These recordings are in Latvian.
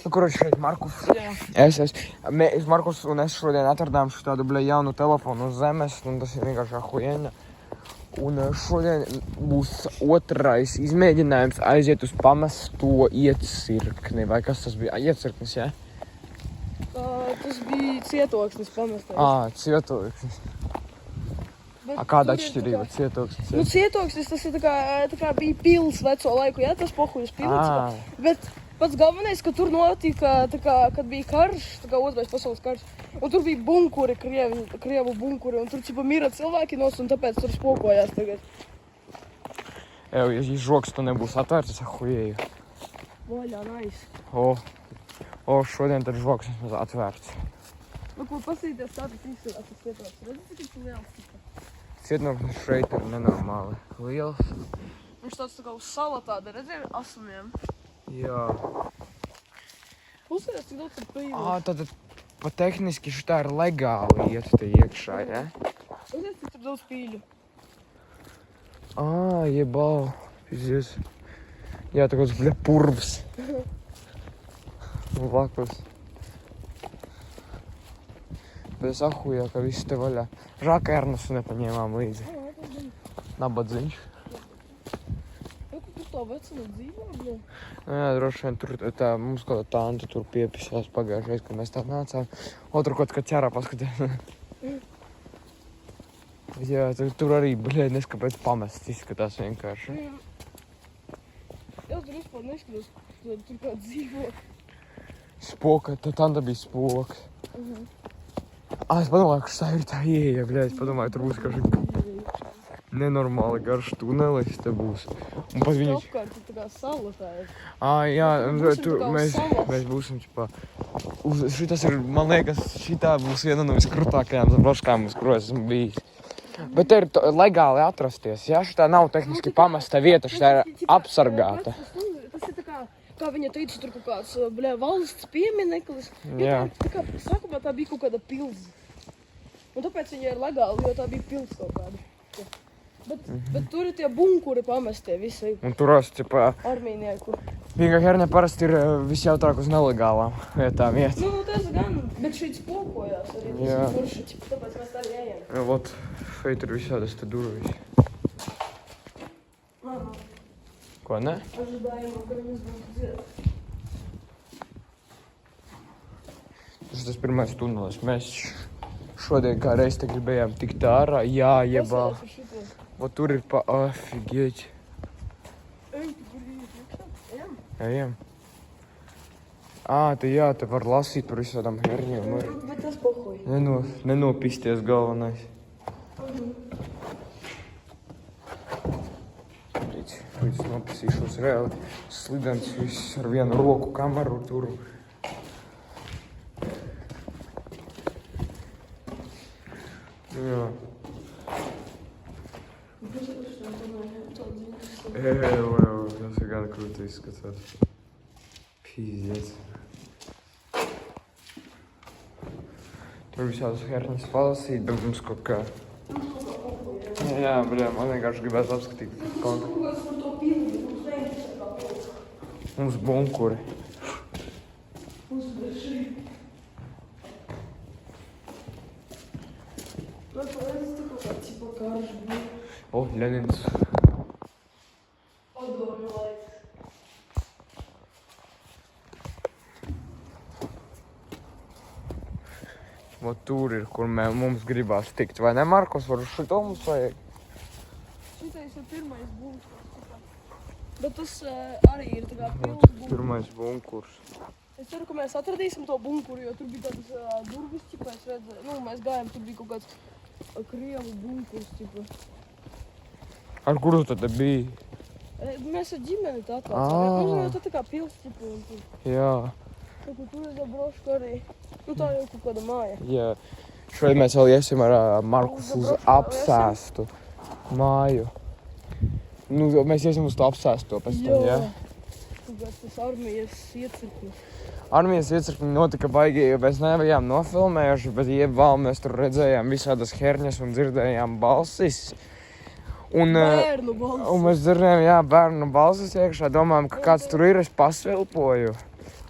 Nu, kurš šeit Markus? Markus un es šodien atradām šo tādu jaunu telefonu uz zemes, un tas ir vienkārši ahuēna. Un šodien būs otrais izmēģinājums aiziet uz pamesto iecirkni, vai kas tas bija? Iecirknis, jā? Tas bija cietoksnis pamestais. Cietoksnis. Kāda atšķirība cietoksnis? Nu, cietoksnis tas ir tā kā bija pils veco laiku, jā, tas pohuļas pils. Bet pats galvenais, ka tur notika, kad bija karš, otrais pasaules karš, un tur bija bunkuri, krievu bunkuri, un tur mira cilvēki nos, un tāpēc tur spokojās tagad. Ja žoks tu nebūs atvērts, es ahuēju. Vaļā, nice. Šodien tad žoks vismaz atvērts. Nu, ko pasīties, tā tas izsarās, tas cietoksnis. Redzi, cik liels tika? Cietoknis šeit ir nenormāli liels. Viņš tāds tā kā uz sala tāda, redzi, asumiem. Jā. Uzsverās, cik daudz ir pīlis. Tad pa tehniski šitā ir legāli iet te iekšā, jā? Uzsverās, cik tur daudz pīļu. Jebau. Pizies. Jā, tā kāds, purvs. Lakus. Bet es ahujā, ka viss te vaļā. Žēl, ka Ernestu nepaņēmām līdzi. Nabadziņš. Tur tā vecuma dzīvo, bļa? Jā, droši vien tur mums kāda tante tur piepisās pagājušais, kad mēs tā nācām. Otru kaut kā ķērā paskatījām. Jā, tur arī, neskapēc pamests izskatās vienkārši. Jā, tur vispār neskatās, tur kā dzīvo. Spoka, tante bija spoks. Es padomāju, ka šitā ir tā ieeja, es padomāju, tur būs kaut nenormāli garš tunelis te būs. Un pat viņi... Apkārt ir tā kā sala tā ir. Jā, mēs būsim šitas ir, man liekas, šitā būs viena no viskrutākajām broškām, uz kuru esmu bijis. Bet te ir legāli atrasties, jā? Šitā nav tehniski pamesta vieta, šitā ir apsargāta. Tas ir kā viņa teica, tur kaut kāds, valsts piemineklis. Jā. Tā kā sākumā tā bija kaut kāda pils. Un tāpēc viņa ir legāli, jo tā bija pils kaut kāda. Bet tur ir tie bunkuri pamestie visi. Un turos, armīnieku. Vienkārši herņa parasti ir visjautrāk uz nelegālām vietām iet. Nu, tas gan, bet šeit spokojās arī. Jā. Tāpēc mēs arī ejam. Vot, šeit ir visādas te durvis. Ko, ne? Ожидаемо, ka viņas būtu dzied. Tas pirmais tunelis. Mēs šodien kā reiz te gribējām tikt ārā. Jā, jebā. Vot tur ir afigēķi. Ej, tur ir iekšā. Ejam. Te var lasīt par visādām herņiem. Bet tas pohuj. Nenopisties galvenais. Līdz nopisīšos reāli slidens viss ar vienu roku kameru turu. Jā. Tas ir gan krūti izskatās. Pīzies. Tur visādas herņas palasīt, bet mums kaut kā... Jā, man vienkārši gribētu apskatīt kaut kā. Mums bunkuri. Lenins. Vot tur ir, kur mums gribās tikt. Vai ne, Markus? Varu šito mums vajag? Šitais ir pirmais bunkurs. Bet tas arī ir tā kā pils bunkurs. Pirmais bunkurs. Es ceru, ka mēs atradīsim to bunkuru, jo tur bija tādas durvis, es redzēju. Mēs gājām, tur bija kaut kāds krievu bunkurs, Ar kuru tad bija? Mēs ar ģimeni tā kā. Tā kā pils, Jā. Tur ir brošku arī. Tā jau kaut kāda māja. Jā. Šodien mēs vēl iesim ar Markus uz apsēstu māju. Mēs iesim uz to apsēsto pēc tam, jā? Tas armijas iecirknis. Armijas iecirkni notika baigi, jo mēs nebijām nofilmējuši, bet vēl mēs tur redzējām visādas herņas un dzirdējām balsis. Bērnu balsis. Un mēs dzirdējām, bērnu balsis iekšā, domājam, ka kāds tur ir, es pasvilpoju.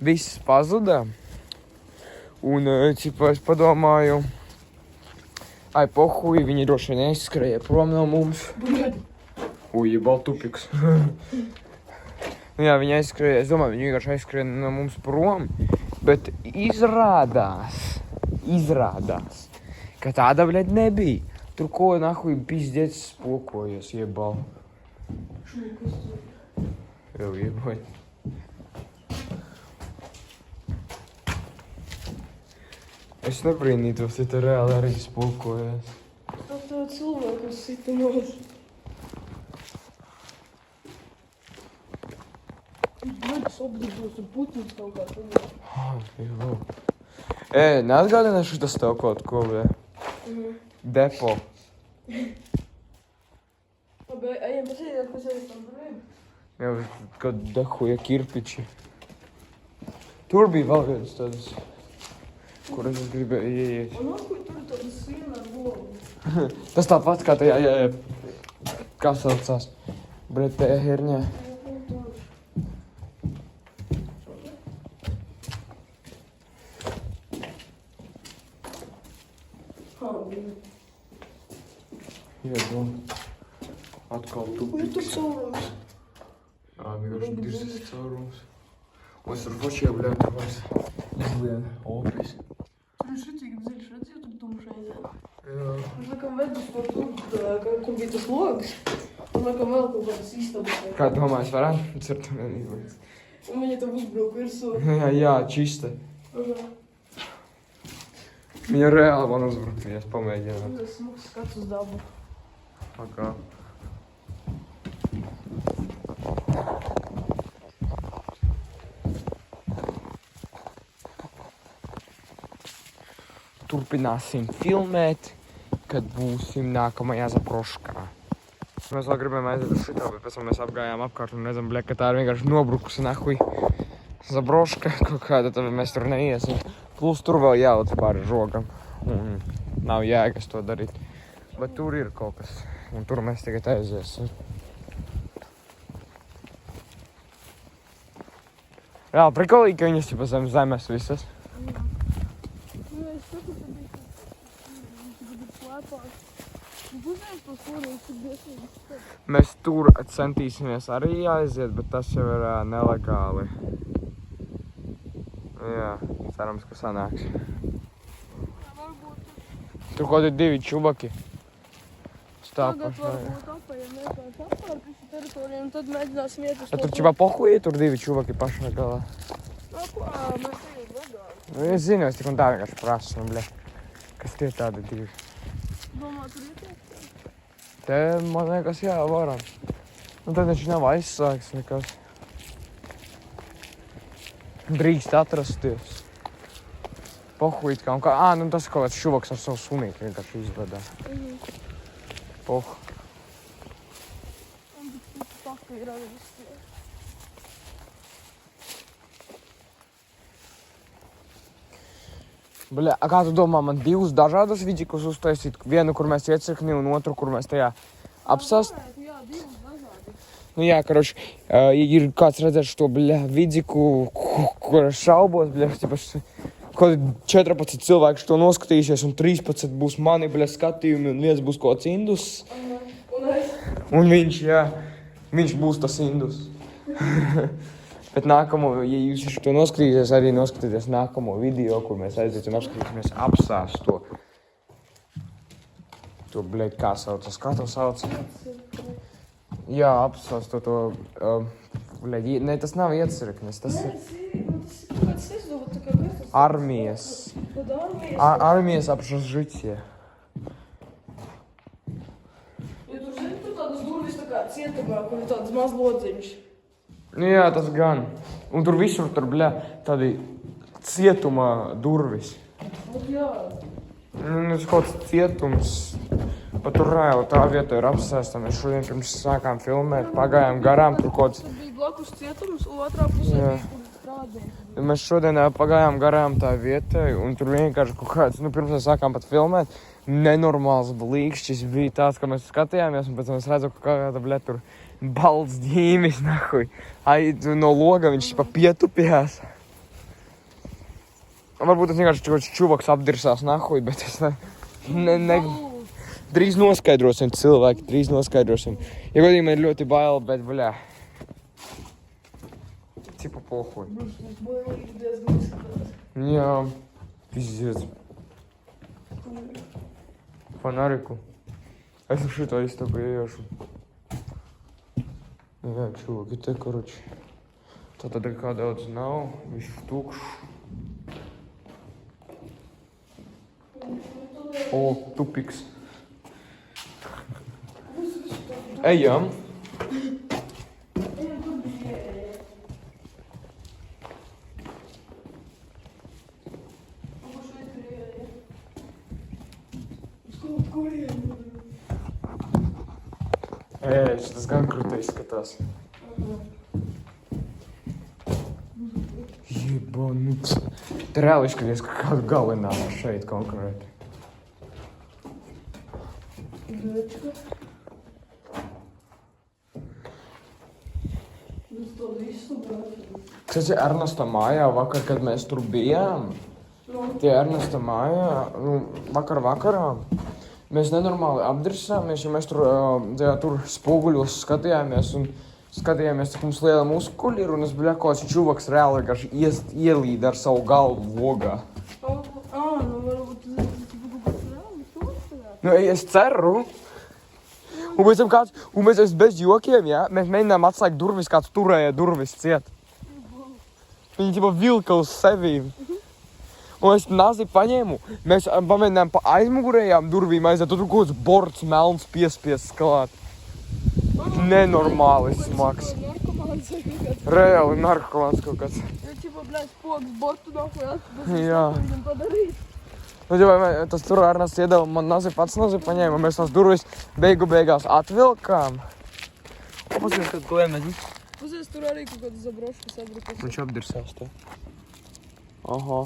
viss pazuda. Un, cipa, es padomāju, ai, pohuj, viņi droši vien aizskrēja prom no mums. Uj, baltupiks. Nu jā, viņi aizskrēja, es domāju, viņi vienkārši aizskrēja no mums prom, bet izrādās, ka tāda, bļaļ, nebija. Tur ko, nahuj, pizdēts spokojies, jebal. Jau jeboj. Es nebrīnītos, ja te reāli arī spokojies. Tas tev cilvēku sita nos. Bļaļ, apdibos un putins kaut kā tad. Jau. Neatgādina šitas tev kaut ko, bļa? Depo. Labi, ejam pasēdēt, kas arī tam brīm. Jau, kad dehuja kirpiči. Tur bija vēl viens tādas, kuras es gribēju ieiet. Un atkuļ tur tādas siena ar logu. Tas tāpat kā tajā, kā saucās, bretē herņā. Iedod. Atkal Kur tupiks. tur caurums? Jā, vienkārši dirzis caurums. Un es tur fočiem, bļā, tur vairs izlienu opis. Tur ir šitīgi dziļš, redz, jau tur tumšai zēn. Jā. Mēs laikam vedus par tur, kur bija tas logs. Un laikam vēl kaut kādas istabas. Kā domā, es varētu cert un izliet? Un viņi tam uzbrauc virsū. Jā, čista. Viņa reāli man uzbruk, ja es pamēģinu. Tas smuks skats uz dabu. Pakā. Turpināsim filmēt, kad būsim nākamajā Zabroškā. Mēs vēl gribējām aiziet uz šitā, bet pēc tam mēs apgājām apkārt un redzam, bļa, ka tā ir vienkārši nobrukusi nahuj Zabroška kaut kāda, tad mēs tur neiesim. Plus tur vēl jāliec pāri žogam. Nav jēgas to darīt. Bet tur ir kaut kas. Un tur mēs tagad aiziesim. Jā, prikolīgi, ka viņas ķipa zem zemes visas. Mēs tur centīsimies arī aiziet, bet tas jau ir nelegāli. Jā, cerams, ka sanāks. Tur kaut ir 2 čubaki. Tagad varbūt apējam vienkārši apkārt visu teritoriju un tad mēģināsim iet uz to. Tur ķipā pohuji, tur 2 čubaki pašā galā. Nā, ko, mēs ejam vagām. Es zinu, es tik un tā vienkārši prasu, nu, bļa. Kas tie tādi 2? Domā, tur ietiek? Te, man liekas, jā, varam. Nu, tad viņš nav aizsāks nekas. Drīkst atrasties. Pohuīt kā un kā. Nu tas kaut kāds šuvaks ar savu sunīti vienkārši izvedā. Poh. Un tas paka ir arī viss. Bļa, kā tu domā, man 2 dažādas vidzikus uztaisīt? Vienu, kur mēs iecirkni un otru, kur mēs tajā apsast? Jā, 2 dažādi. Nu jā, karoči, ir kāds redzēšu to, bļa, vidziku, kur es šaubos, bļa, kaut 14 cilvēki to noskatījušies un 13 būs mani, bļa, skatījumi un viens būs kaut kāds indus. Un viņš, jā, viņš būs tas indus. Bet nākamo, ja jūs to noskatīsies, arī noskatīties nākamo video, kur mēs aiziesim apskatīsimies apsāst to. To, bļaļ, kā saucas, kā to sauc? Jā, apsāst to, bļaļ, ne, tas nav iecirknis, tas ir armijas. Armijas apšažitie. Ja tur zini, tur tādas durvis tā kā cietumā, kur ir tādas maz lodziņš. Nu jā, tas gan. Un tur visur tur, bļa, tādi cietumā durvis. Jā. Tas kaut kāds cietums. Pat tur reāli tā vieta ir apsēsta. Mēs šodien pirms sākām filmēt, pagājām garām, tur kaut kāds... Tur bija blakus cietums, un otrā pusē bija, kur strādāja. Mēs šodien pagājām garām tā vietai, un tur vienkārši kaut kāds, nu pirms mēs sākām pat filmēt, nenormāls blīkšķis bija tāds, ka mēs skatījāmies, un pēc tam es redzu, ka kāda, bļa, tur balts ģīmis, nahuj. Ai, no loga viņš pa pietupjās. Varbūt tas vienkārši kaut kāds čuvaks apdirsās nahuj, bet es ne. Drīz noskaidrosim cilvēki, drīz noskaidrosim. Ja godīgi man ir ļoti bail, bet vaļā. Cipa pohuj. Jā, pizdiec. Fanariku. Es uz šito istabu ieiešu. Jā, čuvaki, te karoči. Tātad kā daudz nav, viss tukšs. O, tupiks. Ejam. Tas gan krūti izskatās. Jebanuts. Te reāli izskaties, ka kādu galvenā šeit konkrēti. Tas ir Ernesta mājā vakar, kad mēs tur bijām. Tie Ernesta mājā, vakarā. Mēs nenormāli apdirsāmies, jo mēs tur spoguļos skatījāmies un skatījāmies, cik mums liela muskuļi ir un es biju kaut kāds čuvaks reāli vienkārši ielīd ar savu galvu vogā. Nu varbūt tas ir kaut kāds reāli čuvaks. Nu, es ceru. Un pēc tam kāds, un mēs bez jokiem, jā, mēs mēģinām atslēgt durvis, kāds turēja durvis ciet. Viņi ķipa vilka uz sevīm. Un es nazi paņēmu, mēs pamēģinājām pa aizmugurējām durvīm aiziet, tur kaut kāds borts melns piespies klāt. Nenormāli smags. Narkomāns vai kaut kāds. Reāli narkomāns kaut kāds. Ja ķipa, bļaļ, spoks bortu nahuj atpūs. Jā. Viņam padarīt. Nu, tas tur Ernests iedeva, man nazi paņēma, mēs tās durvis beigās atvilkām. Pasies, kad klēmezi. Pasies, tur arī kaut kāda zabroška sabrikas. Viņš apdirsās te. Aha.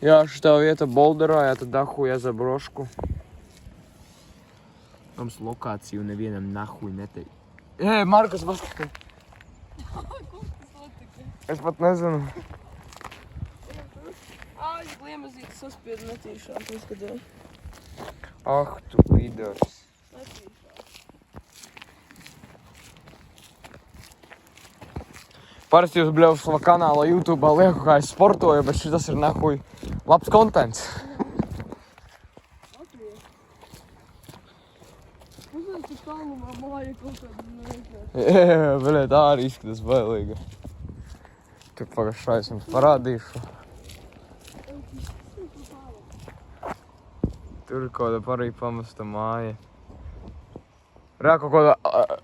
Jā, šitā vieta Bolderā, jā, tad dahuja zabrošku. Mums lokāciju nevienam nahuj neteik. Markus, paskatī. Ko tas notika? Es pat nezinu. Es gliemezīti saspiedu netīšām, paskatī. Ah, tu pidars. Netīšām. Parasti jūs bļaus savā kanālā YouTube'ā lieku, kā es sportoju, bet šitas ir nahuj labs kontents. Pasies, tas tālumā māja kaut kāda. Bļē, tā arī izskatās bailīga. Tur pagašā es jums parādīšu. Tur ir kaut kāda parī pamesta māja. Rā, kaut kāda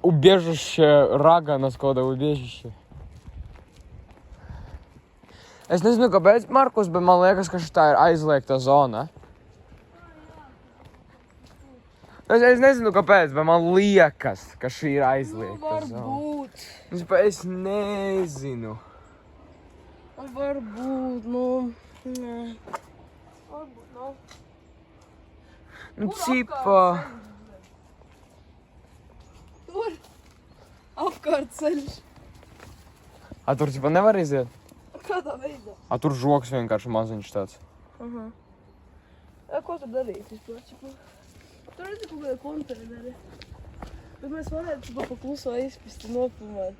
ubiežišķa raganas, kaut kāda ubiežišķa. Es nezinu, kāpēc, Markus, bet man liekas, ka šitā ir aizliegta zona. Es nezinu, kāpēc, bet man liekas, ka šī ir aizliegta zona. Varbūt. Es nezinu. Varbūt, nu, nē. Varbūt nav. Nu, Kur cipa. Tur. Apkārt ceļš. Tur cipa nevar iziet? Kādā veidā? Tur žoks vienkārši maziņš tāds. Aha. Ko tur darīt vispār? Tur redzi kaut kāda konteineri. Bet mēs varētu pa kluso izpist un nopilnēt.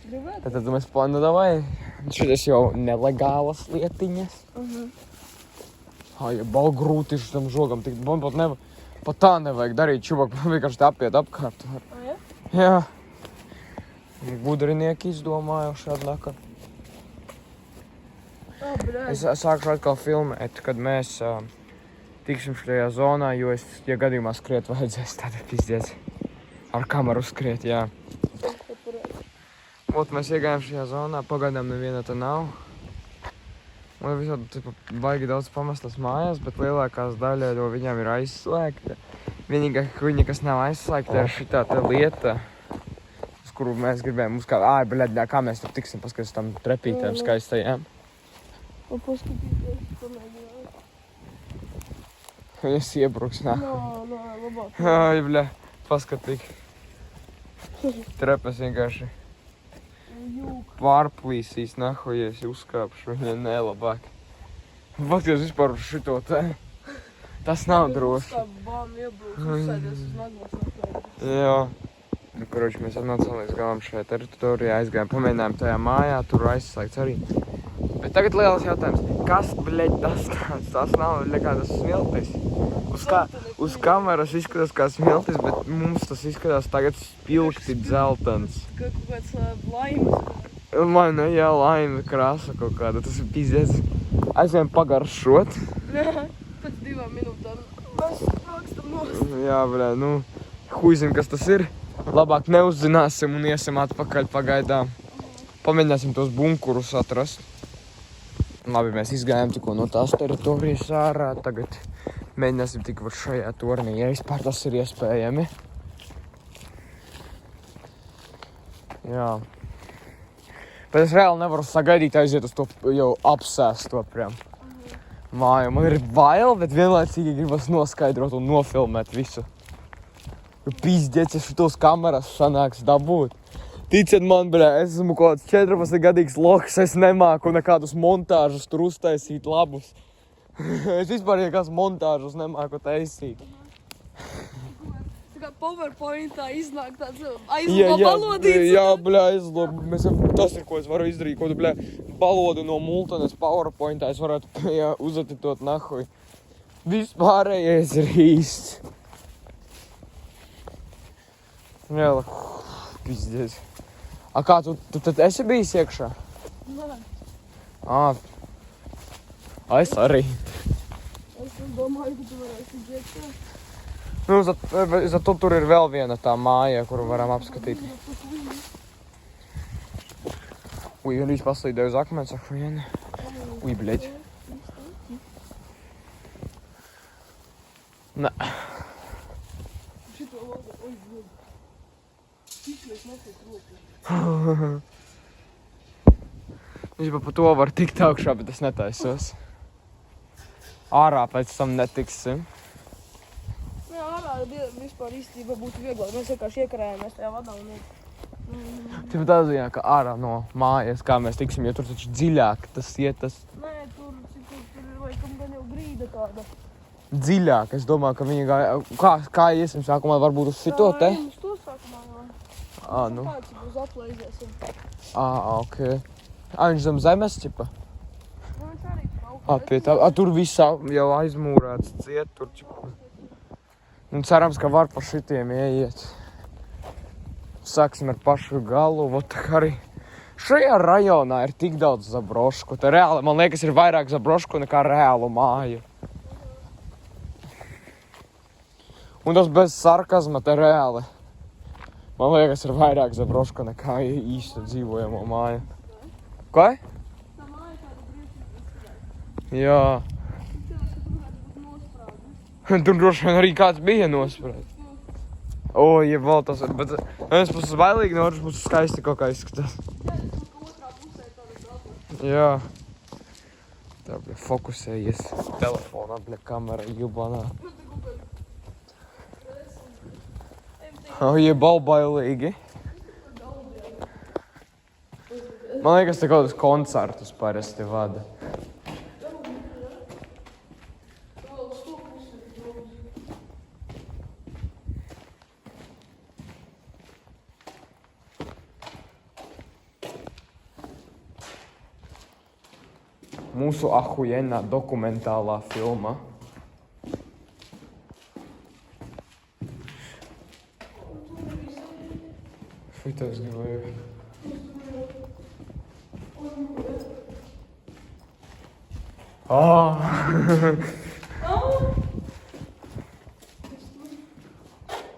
Gribētu? Tad mēs davai. Šitas jau nelegālas lietiņas. Ja bal grūti šitam žogam tikt. Man pat tā nevajag darīt, čuvak, vienkārši apiet apkārt. Ja? Jā. Gudrinieki izdomāja šādu nakar. Es sākšu atkal filmēt, kad mēs tiksim šajā zonā, jo ja gadījumā skriet vajadzēs, tad pizdiec. Ar kameru skriet, jā. Mēs iegājām šajā zonā, pagaidām neviena te nav. Un visādi baigi daudz pamestas mājās, bet lielākās daļa no viņām ir aizslēgta. Vienīgā viņa, kas nav aizslēgta, ir šitā te lieta, kuru mēs gribējām uzkāpt. Kā mēs tur tiksim, paskaties tam trepītēm skaistajām. Paskatīties, pamēģināt. Es iebruks, nā. Nā, labāk. Ai, bļa, paskatīgi. Trepes vienkārši. pārplīsīs, nahuj, ja es uzkāpšu, viņa nelabāk. Fakties vispār uz šito te. Tas nav droši. Jā. Nu, karoči, mēs atnācām līdz galam šajā teritorijā, aizgājām, pamēģinājām tajā mājā, tur aizslēgts arī. Bet tagad lielais jautājums, kas, bļeļ, tas tāds? Tas nav, ļekā, tas smiltis. Uz kameras izskatās kā smiltis, bet mums tas izskatās tagad spilgti dzeltens. Kaut kāds laimes. Man, jā, laime krāsa kaut kāda, tas ir pizēs. Aizvien pagaršot. Pēc 2 minūtēm mēs rakstam nost. Jā, bļē, nu, huizim, kas tas ir. Labāk neuzzināsim un iesim atpakaļ pagaidām. Pamēģināsim tos bunkurus atrast. Labi, mēs izgājām tikko no tās teritorijas ārā. Tagad mēģināsim tik var šajā tornī, ja vispār tas ir iespējami. Jā. Bet es reāli nevaru sagaidīt aiziet uz to jau apsēsto priem māju. Man ir bail, bet vienlaicīgi gribas noskaidrot un nofilmēt visu. Pīzdēts, ja šitos kameras sanāks dabūt. Ticiet man, bļē, es esmu kaut kāds 14-gadīgs loks, es nemāku nekādus montāžus tur uztaisīt labus. Es vispār nekāds montāžus nemāku taisīt. Tā kā PowerPointā iznāk tāds aizloba balodīts. Jā, bļē, aizloba. Tas ir, ko es varu izdarīt, ko tu, bļē, balodu no multanes PowerPointā es varētu uzatitot nahuj. Vispārējais ir īsts. Jā, pizdies. A kā, tu tad esi bijis iekšā? Nē. Es arī. Es domāju, ka tu varēsi iekšā. Nu, zato tur ir vēl viena tā māja, kuru varam apskatīt. Ui, viņš paslīdēja uz akmens, viena. Ui, bļeģ. Nē. Viņš pa to var tikt augšā, bet es netaisos. Ārā pēc tam netiksim. Jā, ārā vispār īstenībā būtu vieglāk. Mēs vienkārši iekarējāmies tajā vadā un Tev tā ziņā, ka ārā no mājas, kā mēs tiksim, jo tur taču dziļāk tas iet, tas... Nē, tur ir laikam gan jau grīda kāda. Dziļāk, es domāju, ka viņi gāja... Kā iesim sākumā, varbūt uz šito te? Jā, uz to sākumā, jā. Nu. Tāds uz aplaizēsim. Ok. Viņš zem zemes, ķipa? Nu, viņš arī kaut Pie tā, tur viss jau aizmūrēts, ciet tur, ķipa. Un cerams, ka var pa šitiem ieiet. Sāksim ar pašu galu, vot arī. Šajā rajonā ir tik daudz zabrošku. Te reāli, man liekas, ir vairāk zabrošku nekā reālu māju. Un tas bez sarkazma te reāli. Man liekas, ir vairāk zabrošku nekā īsta dzīvojamo māju. Ko? Tā māja tāda briesmīga. Jā. Tur Tur droši vien arī kāds bija nosprāts. Ja vēl tas ir, bet viens puses bailīgi, no otras puses skaisti kaut kā izskatās. Jā. Tā, bļa, fokusējies. Telefonā, bļa, kamera jubanā. Balbailīgi. Man liekas, te kādus koncertus parasti vada. Mūsu ahujenā dokumentālā filma. Šitā es gribēju.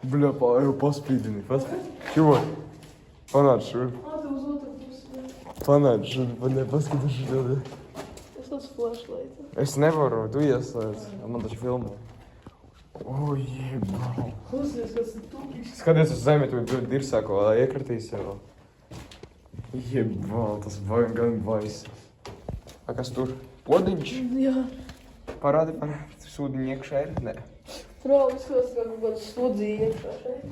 Bļa, jau paspīdini. Čuva, panāc šur. Panāc šur, paskatās šur. Es tas flashlight. Es nevaru, tu ieslēdz. Man taču filmē. Jebā. Klausies, kas ir tūkīgs. Skaties uz zemi, tu dirsāko vēl iekratīs jau. Jebā, tas gan baisi. Kas tur? Podiņš? Jā. Parādi, sūdiņi iekšā ir? Nē. Tur vēl izskatās kā kaut kāds slodzīja iekšā šeit.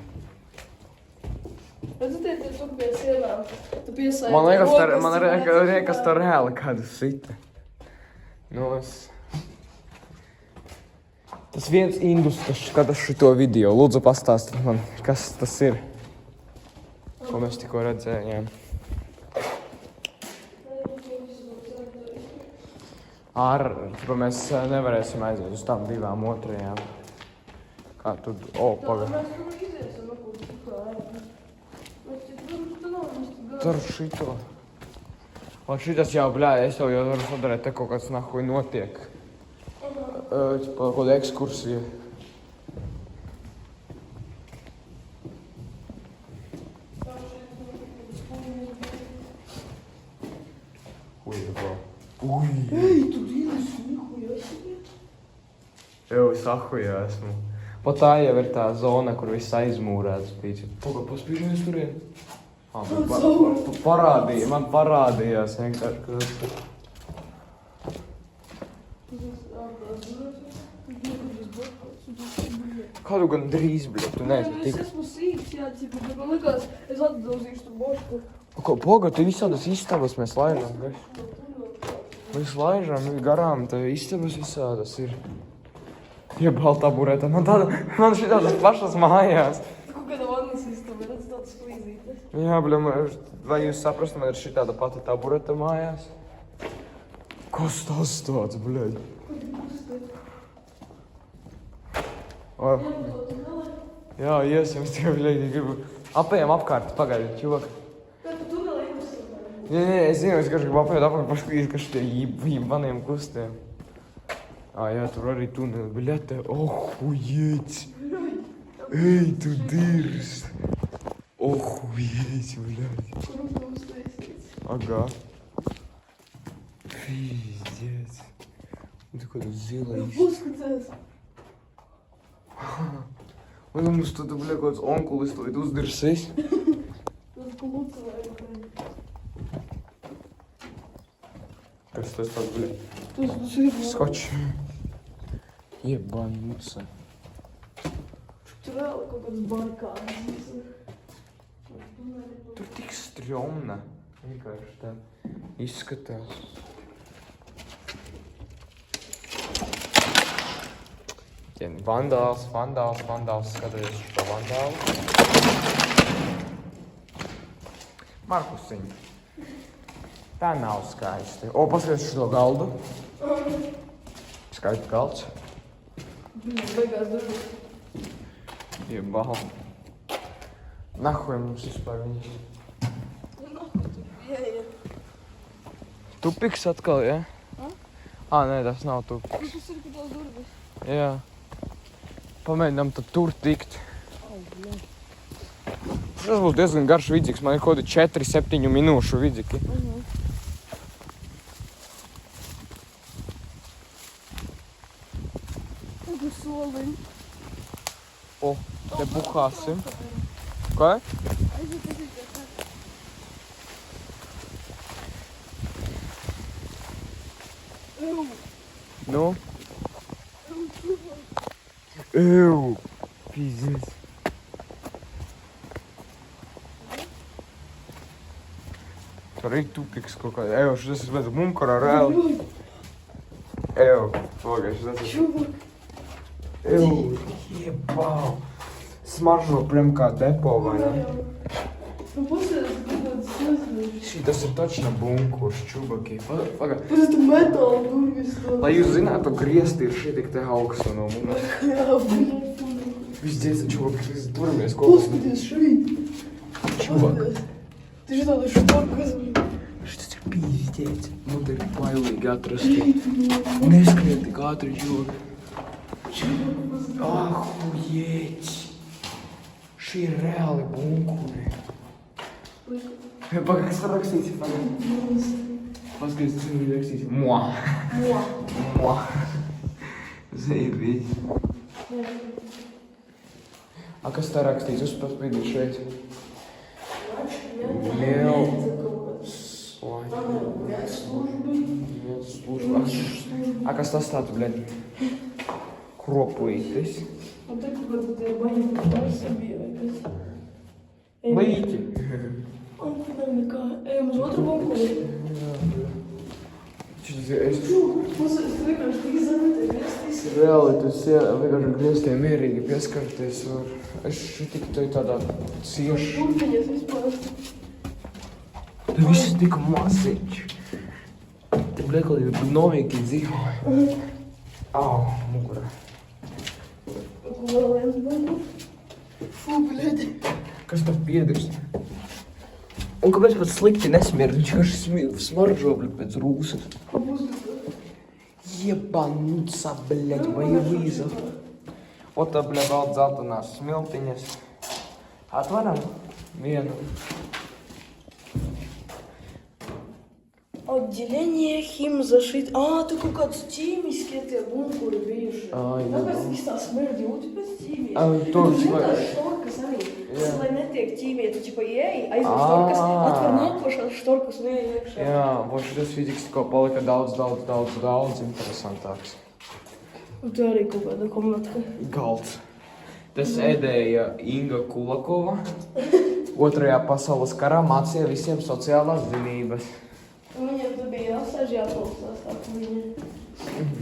Redzi, tie tur pie sienām. Tu piesaiti Man liekas, rokas, man cik liekas, tā reāli kādu sita. Nu, tas viens indus, kas skatās šito video, lūdzu pastāstīt man, kas tas ir, ko mēs tikko redzējām. Mēs nevarēsim aiziet uz tām divām otrajām. Kā tu... paga. Tur šito. Un šitas jau, es jau varu sadarēt, te kaut kāds nahuj notiek. Kaut kāda ekskursija. Ej, tu vienas nihuja esi. Jau es ahujā esmu. Pat tā jau ir tā zona, kur viss aizmūrēts bija. Paspīžamies turien. Man parādījās vienkārši, ka tas... Kādu gan drīz, bļa, tu neesi tik... Es esmu sīks, jā, cipa, bet man likās, es atdauzīšu tur bošku. Poga, tu visādas istabas mēs laižam, gaši. Mēs laižam garām, tev istabas visādas ir. Ja baltā burēta, man šitādas pašas mājās. Kaut kāda vannas istaba, redz tādas flīzītes. Jā, bļa, vai jūs saprast, man ir šitāda pati tā burēta mājās? Kas tas tāds, bļa? Jā, iesim, es tikai, bļa, gribu. Apējam apkārt, pagaidi, čuvak. Nē, es zinu, es gribu apēd apkārt paskatīt, kas šitie jībaniem kustiem. Jā, tur arī tuneli, bļa, te, ohujēc. Ej, tu dirst. Ohujēc, bļa. Agā. Pīzdēc. Un tu kādu zila īsti. Paskatās. Un mums tu, bļa, kāds onkulis to uzdirsis. Tas kluca vai. Kas tas tāds, bļa? Tas ir. Skoč. Jebanuca. Tur vēl kaut kāds barkāds. Tur tik strjomna. Vienkārši tā izskatās. Vandāls, skaties šo vandālu. Markusiņ. Tā nav skaisti. Paskaties šo galdu. Skaisti galds. Beigās durvis. Jebal. Nahuj mums vispār viņus. Tupiks atkal, ja? Nē, tas nav tupiks. Tas ir kā tās durvis. Jā. Pamēģinām tad tur tikt. Tas būs diezgan garš vidzīgs. Man ir kaut kādi 4-7 minūšu vidziki. Tādu soliņu. Te buhāsim. Kā? Nu? Pīzies. Tur ir tupiks kaut kā. Šis es vedu munkarā reāli. Pagaiši, tas ir. Jebau. Smaržo prem kā depo, vai ne? Tas ir tačna bunkurs, čubaki. Pagaiši. Tas ir metāla durvis. Lai jūs zinātu, griezti ir šī tik te augsta no mums. Jā, Viss dziesa, čubaki, mēs turamies kopā. paskaties šeit. Čubak. Ты же tāda štorkas. Šis ir pīzdēts. Nu, te ir bailīgi atrasti. Neskrien tik ātri, čubak. Ahujēc. Šī ir reāli bunkuri. Pagaidzi, var rakstīts. Paskaties, tas ir rakstīts. Mua. Zaibīgi. Kas tā rakstīts? Uzpaspīdīt šeit. Kas tas tāds, bļaļ? Kroplītis. Un te kaut kāda tie baņi pārsa bija vai kas. Līķi. Un tad nav nekā. Ejam uz otru bunkuri. Es Mums vienkārši tik zemē grieztīs. reāli tas vienkārši grieztiem mierīgi pieskarties var. Es tikai to tādā cieši. Šūpiņas vispār. Tu viss tik maziņš. Tu bliekali novīgi dzīvoja. Au, mugurā. Vēl viens bunkurs. Fū, bļedi. Kas tev piedars? Un kāpēc pat slikti nesmird? Viņš vienkārši smaržo pēc rūsas. Jebanuca, bļed, vai Elīza. Ota, bļed, vēl dzeltenās smiltiņas. Atvaram? Vienu. Отделение химзащиты. А, tu kaut kāds ķīmiskie tie bunkuri bijuši. Tāpēc viss tā smērdi jūti pēc ķīmijas. Tur zini tās štorkas arī. Tas, lai netiek ķīmija, tu ķipa ieeji, aizver štorkas, atver nākošās štorkas un ieeji iekšā. Jā, būs šis fizikas tikko palika daudz interesantāks. Un tu arī kaut kāda komnatka. Galds. Tas ēdēja Inga Kulakova. Otrajā pasaules karā mācīja visiem sociālās zinības. Un viņiem tu bija jāsēž jāklausās tā, ka viņi...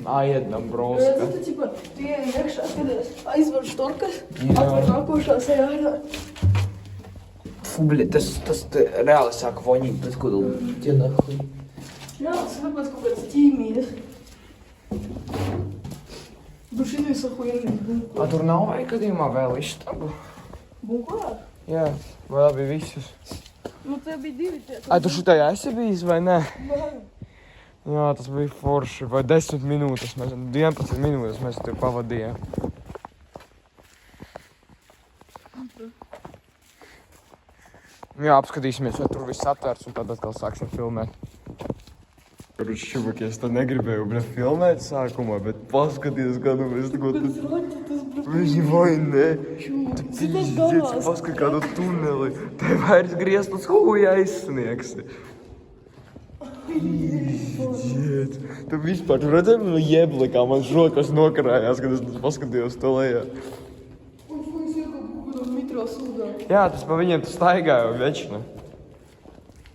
Aiedam broska. Tu ķipa, tu ieeji iekšā, skaties, aizver štorkas, atver nākošās ejā ārā. Fubli, tas reāli sāk voņīt pēc kudu. Tie nahuj. Jā, tas varbūt kaut kāds ķīmijas. Tu šitī sahujienīs bunkurā. A tur nav vajag gadījumā vēl istabu? Bunkurā? Jā, vēl bija visus. Nu, te bija divi tie. A, tu šitajā esi bijis vai ne? Nē. Jā, tas bija forši. Vai 10 minūtes, 11 minūtes mēs tur pavadījām. Jā, apskatīsimies, vai tur viss atvērts un tad atkal sāksim filmēt. Tur šubaki, es tad negribēju, filmēt sākumā, bet paskaties, kā nu mēs tikko tas... Viņi vai ne? Tu pīzdēts, paskat kādu tuneli. Te vairs grieztus huja aizsniegsi. Pīzdēts. Tu vispār, tu redzēji no jebli, kā man žokas nokarājās, kad es paskatījos to lejā. Es iekāpu kaut kādā mitro sūdā. Jā, tas pa viņiem tu staigāja večni.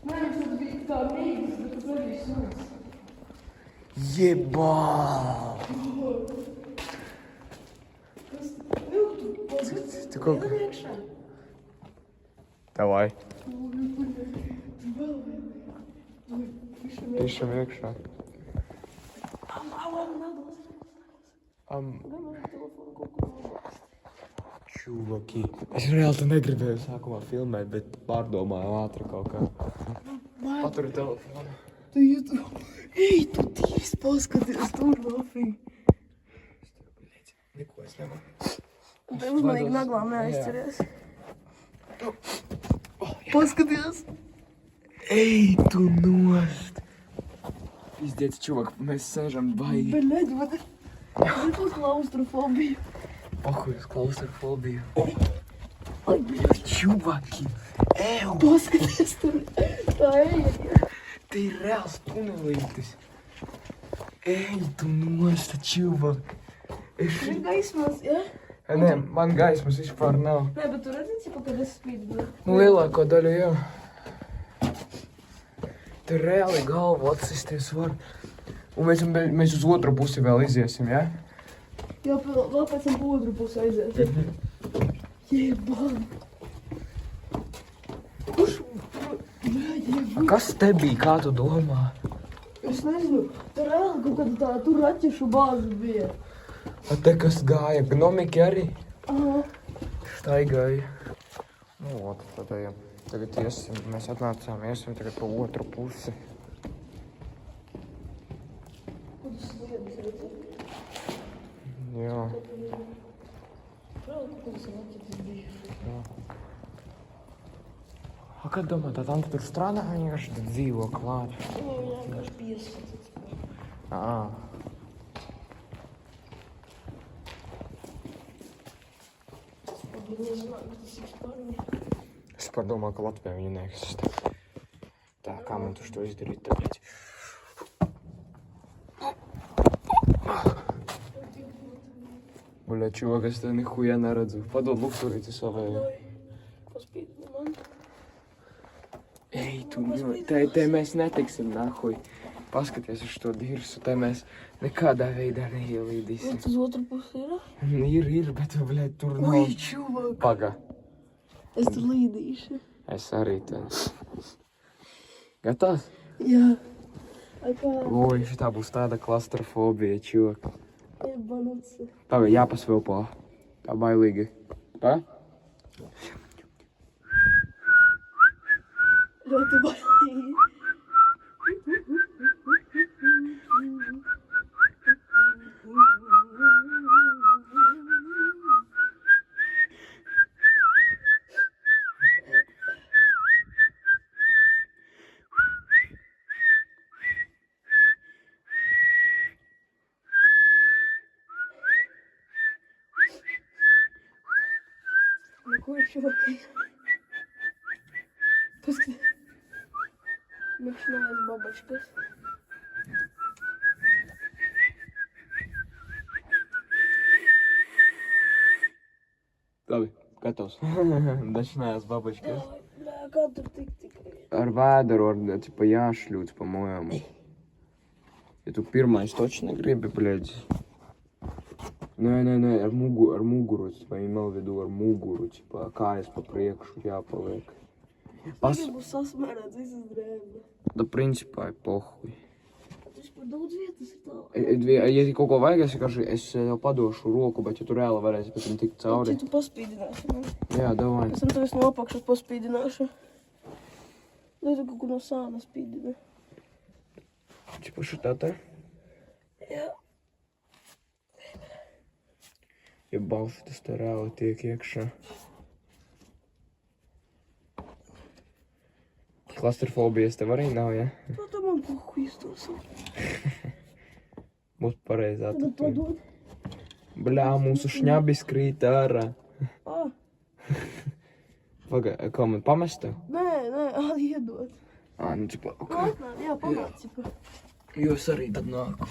Nē, viņš tad bija tā mīgas, bet tas arī sūds. Jebā! Tu kaut kā... Iekšā. Davai. Vēl vien. Tiešām iekšā. Čuvaki. Es reāli to negribēju sākumā filmēt, bet pārdomāju ātri kaut kā. Paturi telefonu. Tu jūtu... Ej, tu tīvs paskaties tur, lafīgi. Neko es nevaru. Te uzmanīgi naglām neaizceries. Paskaties. Ej, tu nost! Pizdiec, čuvak, mēs sēžam baigi. Beļeģi, bet uz klaustrofobiju. Pahuj uz klaustrofobiju. Ai, beļeģi. Čuvaki! Ew! Paskaties tur. Tā eja. Te ir reāls tunelītis. Ej, tu nost, čuvak! Ir gaismās, ja? Nē, man gaismas vispār nav. Nē, bet tu redzi, cipa, kad es spīdu. Nu, lielāko daļu, jā. Te reāli galvu atsisties var. Un mēs uz otru pusi vēl iziesim, jā? Jā, vēl pēc tam pa otru pusi aiziet. Jebām. Kurš? Bļaļ, Kas te bija, kā tu domā? es nezinu. Tur reāli kaut kāda tā, tur raķešu bāze bija. A te kas gāja? Gnomiki arī? Aha. Staigāja. Nu, ot, tad ejam. Tagad iesim, mēs atnācām, iesim tagad pa otru pusi. Kādas sliedas redzi? Jā. Reāli kaut kādas raķetes bija. Jā. A, kad domā, tā tante tur strādā, viņa vienkārši tad dzīvo klāt. Viņa vienkārši pieskatās. Ā. Es par domāju, ka Latvijā viņa neeksistē. Tā, kā man to izdarīt tagad? Buļā, čuvak, es te nihuja neredzu. Padod lukturīti savēju. Paspīd man. tu, te mēs netiksim nahuj. Paskaties uz to dirsu, te mēs nekādā veidā neielīdīsim. Bet uz otru pusi Ir, bet, bļaļ, tur nav. Ui, čuvak. Paga. Es tur līdīšu. Es arī te. Gatavs? Jā. Kā? Oi, šitā būs tāda klaustrofobija, čuvak. Iebanuts. Paga, jāpasvilpo. Tā bailīgi. Pa? Ļoti bailīgi. Какой чувак? Пускай. Начиная с бабочкой. Labi, gatavs. Dažnājās babačkas. Bля, kā tur tik. Ar vēderu, tipa jāšļūts pa mojām. Ja tu pirmais toči negribi, bļedz. Nē, ar muguru, tipa, imel vidu ar muguru, tipa, kājas pa priekšu jāpaliek. Es negribu sasmērēt visas drēbes. Da principā ir pohuj. Tas par daudz vietas ir tā. Ja kaut ko vajag, es tev padošu roku, bet ja tu reāli varēsi pēc tam tikt cauri. Ja tu paspīdināsi man. Jā, davai. Es tam tevis no apakšas paspīdināšu. Lai tu kaut ko no sāna spīdina. Tipa šitā te? Jā. Ja balsi tas te reāli tiek iekšā. Klaustrofobijas tev arī nav, ja? Tā tā man pohuj iztos. Būs pareizā. Tagad padod. Bļā, mūsu šņabis krīt ārā. Paga, kā man pamest tev? Nē, iedod. Nu, cipa, ok. Atnāk, jā, pamāt, cipa. Jo es arī tad nāku.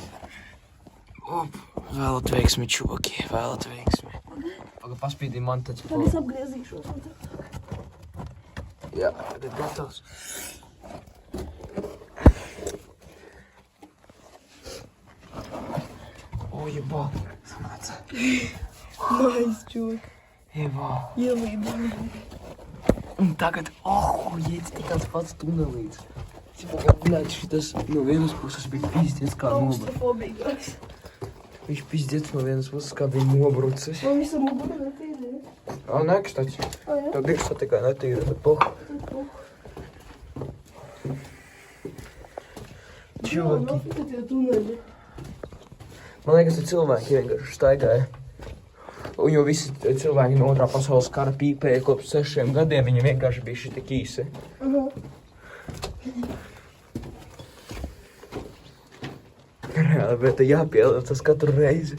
Op, vēlat veiksmi, čuvaki, vēlat veiksmi. Paga, paspīdī man te, cipa. Tad es apgriezīšos. Jā, tad gatavs. O, jebā. Sanāca. Nice, čuvak. Jebā. Ielīdām. Un tagad, jēdz tik tāds pats tunelīts. Cipa, bļaļ, šitas no vienas puses bija pizdiets kā nobrucis. Klaustrofobīgāks. Viņš pizdiets no vienas puses kā bija nobrucis. Man visam mugurē netīri. Nē, kas tāds. Jā? Tev dirsa tikai netīra, bet pohu. Čuvaki. Nafika tie tuneļi. Man liekas, ka cilvēki vienkārši staigāja. Un jo visi cilvēki no otrā pasaules kara pīpēja kopš 6 gadiem, viņi vienkārši bija šitik īsi. Reāli, bet jāpielācas katru reizi,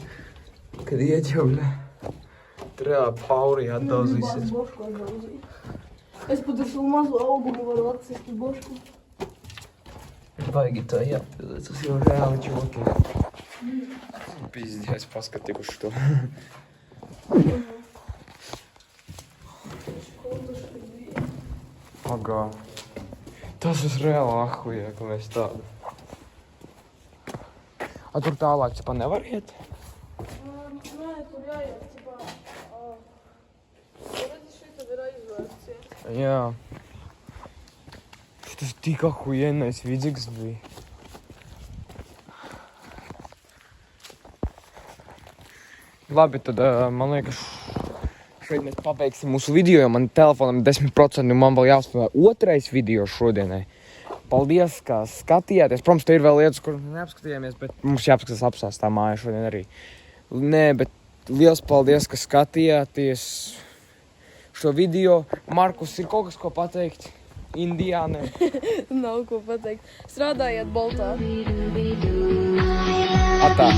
kad ieķevļa. Reāli pauri atdauzīsies. Bošku atdauzīju. Es pat ar šo mazu augumu varu atsist uz bošku. Baigi tā jāpielācas, jo reāli čuvaki. Pizdies, paskatīju uz to. Pagā. Tas ir reāli ahujē, ka mēs tādu. A tur tālāk, cipa, nevar iet? Nē, tur jāiet, cipā. Redzi, šī tad ir aizvērts, jā. Jā. Šitas tik ahujēnais vidzīgs bija. Labi, tad man liekas, šeit mēs pabeigsim mūsu video, jo man telefonam 10% un man vēl jāspēlē otrais video šodienai. Paldies, ka skatījāties. Protams, te ir vēl lietas, kur neapskatījāmies, bet mums jāapskatās apsēstā māja šodien arī. Nē, bet liels paldies, ka skatījāties šo video. Markus, ir kaut kas, ko pateikt? Indiāne. Nav ko pateikt. Strādājiet Boltā. Atā.